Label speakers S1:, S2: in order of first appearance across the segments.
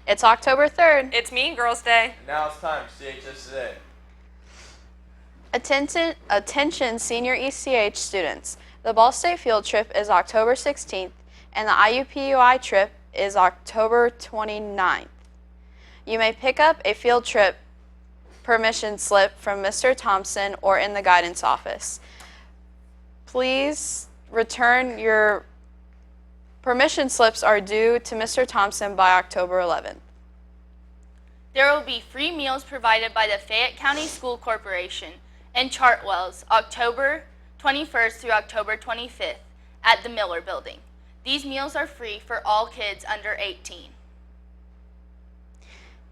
S1: It's October 3rd.
S2: It's Mean Girls Day.
S3: And now it's time for CHS Today.
S1: Attention senior ECH students. The Ball State field trip is October 16th and the IUPUI trip is October 29th. You may pick up a field trip permission slip from Mr. Thompson or in the guidance office. Please return your permission slips are due to Mr. Thompson by October 11th.
S4: There will be free meals provided by the Fayette County School Corporation in Chartwells, October 21st through October 25th at the Miller Building. These meals are free for all kids under 18.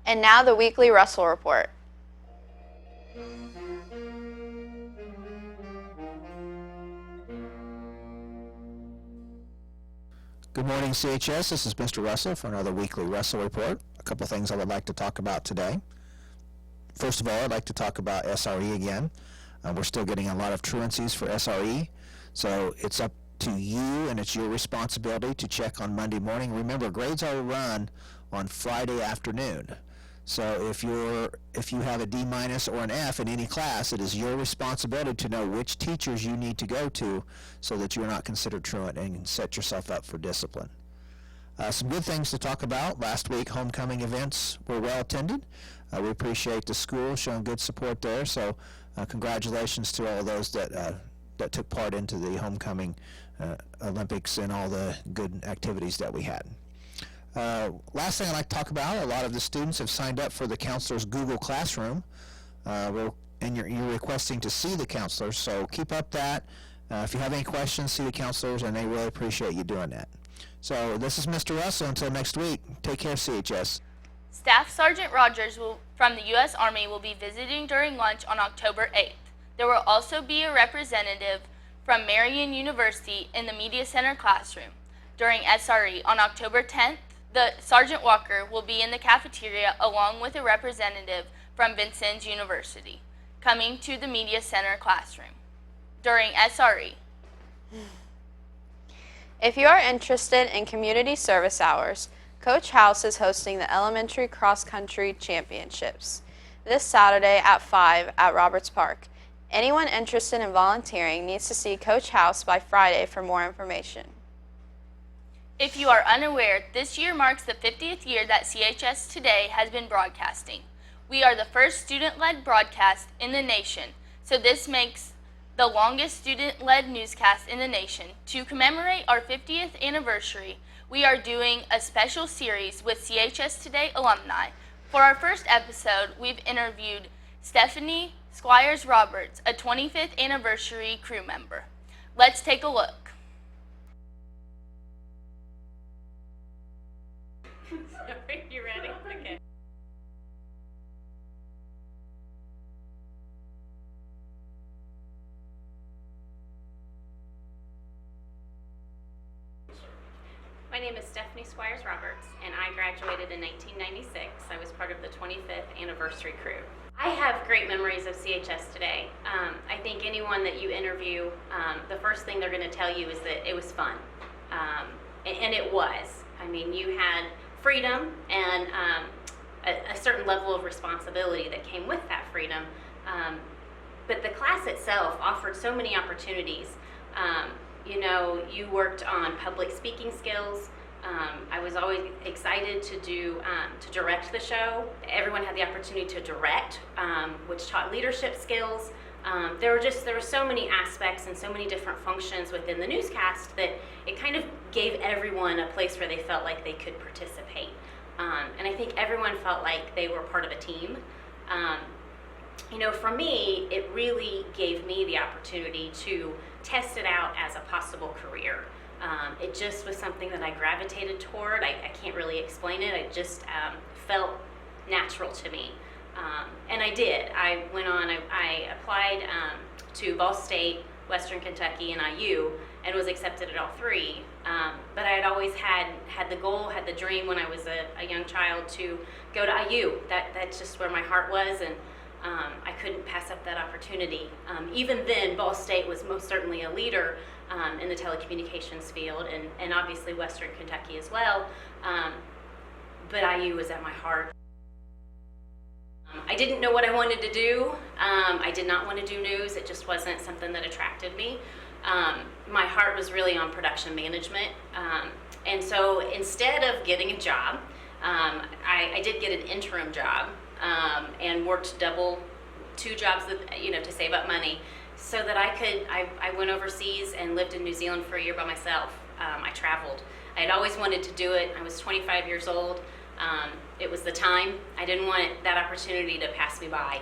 S1: And now the weekly Russell Report.
S5: Good morning, CHS. This is Mr. Russell for another weekly Russell Report. A couple of things I would like to talk about today. First of all, I'd like to talk about SRE again. We're still getting a lot of truancies for SRE, so it's up to you and it's your responsibility to check on Monday morning. Remember, grades are run on Friday afternoon. So if you have a D- or an F in any class, it is your responsibility to know which teachers you need to go to so that you're not considered truant and can set yourself up for discipline. Some good things to talk about. Last week, homecoming events were well attended. We appreciate the school showing good support there, so congratulations to all those that took part into the homecoming Olympics and all the good activities that we had. Last thing I'd like to talk about, a lot of the students have signed up for the counselor's Google Classroom, and you're requesting to see the counselors, so keep up that. If you have any questions, see the counselors, and they really appreciate you doing that. So this is Mr. Russell. Until next week, take care, CHS.
S4: Staff Sergeant Rogers from the U.S. Army will be visiting during lunch on October 8th. There will also be a representative from Marian University in the Media Center classroom. During SRE on October 10th, the Sergeant Walker will be in the cafeteria along with a representative from Vincennes University, coming to the Media Center classroom. During SRE.
S1: If you are interested in community service hours, Coach House is hosting the Elementary Cross Country Championships this Saturday at 5 at Roberts Park. Anyone interested in volunteering needs to see Coach House by Friday for more information.
S4: If you are unaware, this year marks the 50th year that CHS Today has been broadcasting. We are the first student-led broadcast in the nation, so this makes the longest student-led newscast in the nation. To commemorate our 50th anniversary, we are doing a special series with CHS Today alumni. For our first episode, we've interviewed Stephanie Squires-Roberts, a 25th anniversary crew member. Let's take a look.
S6: You ready? Okay. My name is Stephanie Squires-Roberts, and I graduated in 1996. I was part of the 25th anniversary crew. I have great memories of CHS Today. I think anyone that you interview, the first thing they're going to tell you is that it was fun, and it was. I mean, you had freedom and a certain level of responsibility that came with that freedom. But the class itself offered so many opportunities. You worked on public speaking skills. I was always excited to direct the show. Everyone had the opportunity to direct, which taught leadership skills. There were so many aspects and so many different functions within the newscast that it kind of gave everyone a place where they felt like they could participate. And I think everyone felt like they were part of a team. For me, it really gave me the opportunity to test it out as a possible career. It just was something that I gravitated toward. I can't really explain it. It just felt natural to me. And I did. I went on, I applied to Ball State, Western Kentucky, and IU, and was accepted at all three. But I had always had the goal, had the dream when I was a young child to go to IU. That's just where my heart was, and I couldn't pass up that opportunity. Even then, Ball State was most certainly a leader in the telecommunications field, and obviously Western Kentucky as well. but IU was at my heart. I didn't know what I wanted to do. I did not want to do news. It just wasn't something that attracted me. My heart was really on production management. And so instead of getting a job, I did get an interim job and worked two jobs to save up money so that I went overseas and lived in New Zealand for a year by myself. I traveled. I had always wanted to do it. I was 25 years old. It was the time. I didn't want that opportunity to pass me by.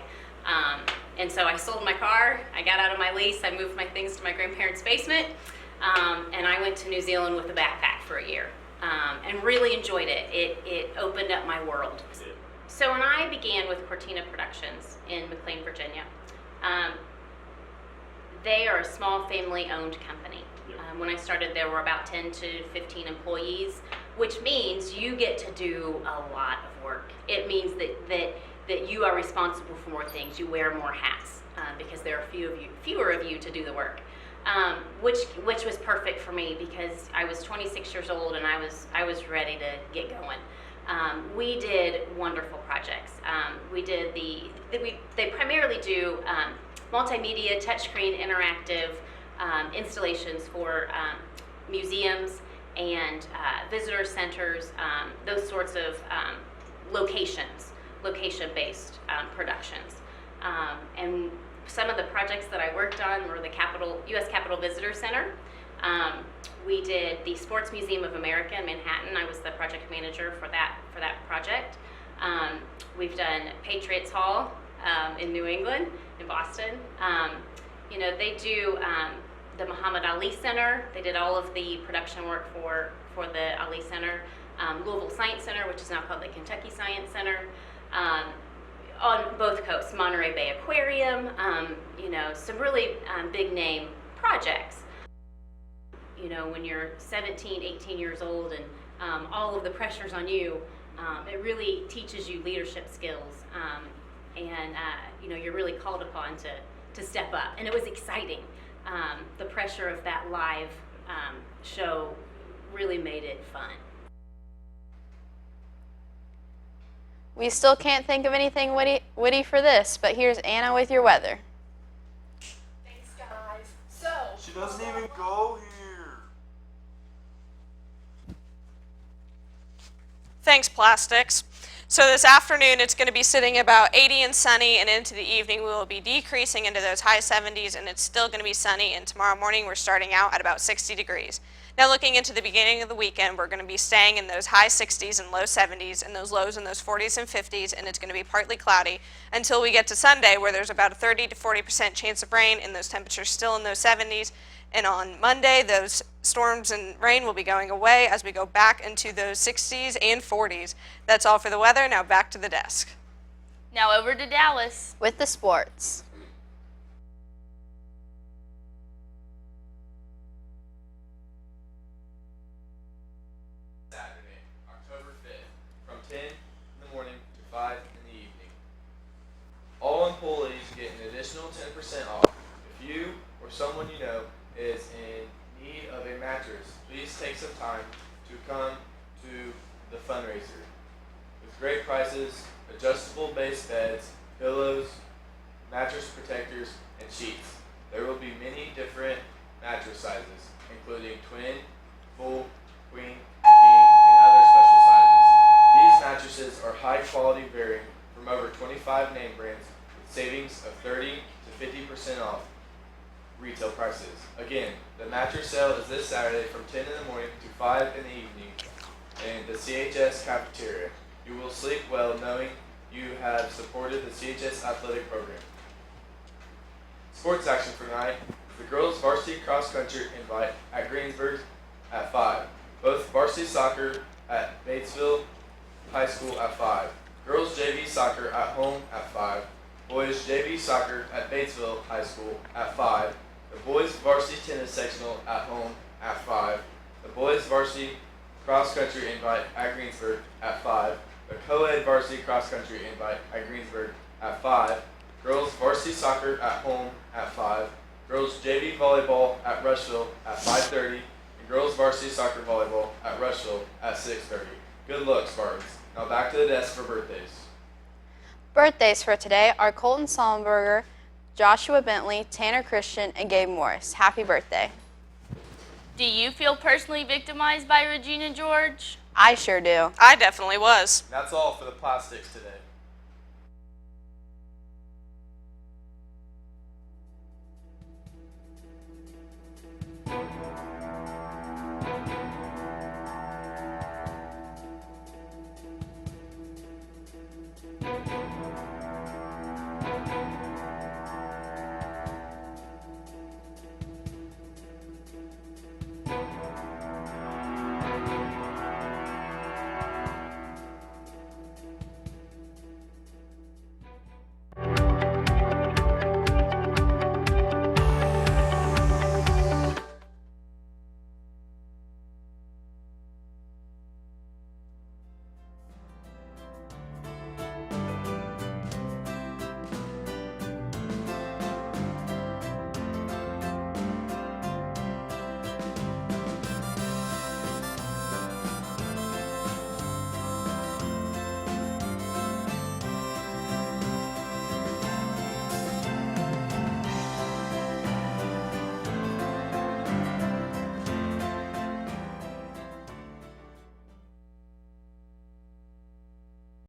S6: And so I sold my car. I got out of my lease. I moved my things to my grandparents' basement. And I went to New Zealand with a backpack for a year and really enjoyed it. It opened up my world. So when I began with Cortina Productions in McLean, Virginia, they are a small family-owned company. When I started, there were about 10 to 15 employees, which means you get to do a lot of work. It means that you are responsible for more things. You wear more hats because there are fewer of you to do the work, which was perfect for me because I was 26 years old and I was ready to get going. We did wonderful projects. They primarily do multimedia, touchscreen, interactive installations for museums and visitor centers, those sorts of location-based productions. And some of the projects that I worked on were the U.S. Capitol Visitor Center. We did the Sports Museum of America in Manhattan. I was the project manager for that project. We've done Patriots Hall in New England, in Boston. They do the Muhammad Ali Center. They did all of the production work for the Ali Center. Louisville Science Center, which is now called the Kentucky Science Center. On both coasts, Monterey Bay Aquarium, some really big name projects. When you're 17, 18 years old and all of the pressure's on you, it really teaches you leadership skills. You're really called upon to step up. And it was exciting. The pressure of that live show really made it fun.
S1: We still can't think of anything witty for this, but here's Anna with your weather.
S2: Thanks, guys. So,
S3: She doesn't even go here.
S7: Thanks, Plastics. So this afternoon it's going to be sitting about 80 and sunny, and into the evening we will be decreasing into those high 70s, and it's still going to be sunny, and tomorrow morning we're starting out at about 60 degrees. Now looking into the beginning of the weekend, we're going to be staying in those high 60s and low 70s and those lows in those 40s and 50s, and it's going to be partly cloudy until we get to Sunday, where there's about a 30 to 40% chance of rain, and those temperatures still in those 70s. And on Monday, those storms and rain will be going away as we go back into those 60s and 40s. That's all for the weather. Now back to the desk.
S4: Now over to Dallas.
S1: With the sports.
S3: Saturday, October 5th, from 10 in the morning to 5 in the evening. All employees get an additional 10% off. If you or someone you know is in need of a mattress, please take some time to come to the fundraiser. With great prices, adjustable base beds, pillows, mattress protectors, and sheets. There will be many different mattress sizes, including twin, full, queen, king, and other special sizes. These mattresses are high quality, varying from over 25 name brands with savings of 30 to 50% off retail prices. Again, the mattress sale is this Saturday from 10 in the morning to 5 in the evening in the CHS cafeteria. You will sleep well knowing you have supported the CHS athletic program. Sports action for tonight. The girls varsity cross country invite at Greensburg at 5. Both varsity soccer at Batesville High School at 5. Girls JV soccer at home at 5. Boys JV soccer at Batesville High School at 5. The boys varsity tennis sectional at home at 5. The boys varsity cross country invite at Greensburg at 5. The co-ed varsity cross country invite at Greensburg at 5. Girls varsity soccer at home at 5. Girls JV volleyball at Rushville at 5:30. And girls varsity soccer volleyball at Rushville at 6:30. Good luck, Spartans. Now back to the desk for birthdays.
S1: Birthdays for today are Colton Sollenberger, Joshua Bentley, Tanner Christian, and Gabe Morris. Happy birthday.
S4: Do you feel personally victimized by Regina George?
S1: I sure do.
S7: I definitely was.
S3: That's all for the plastics today.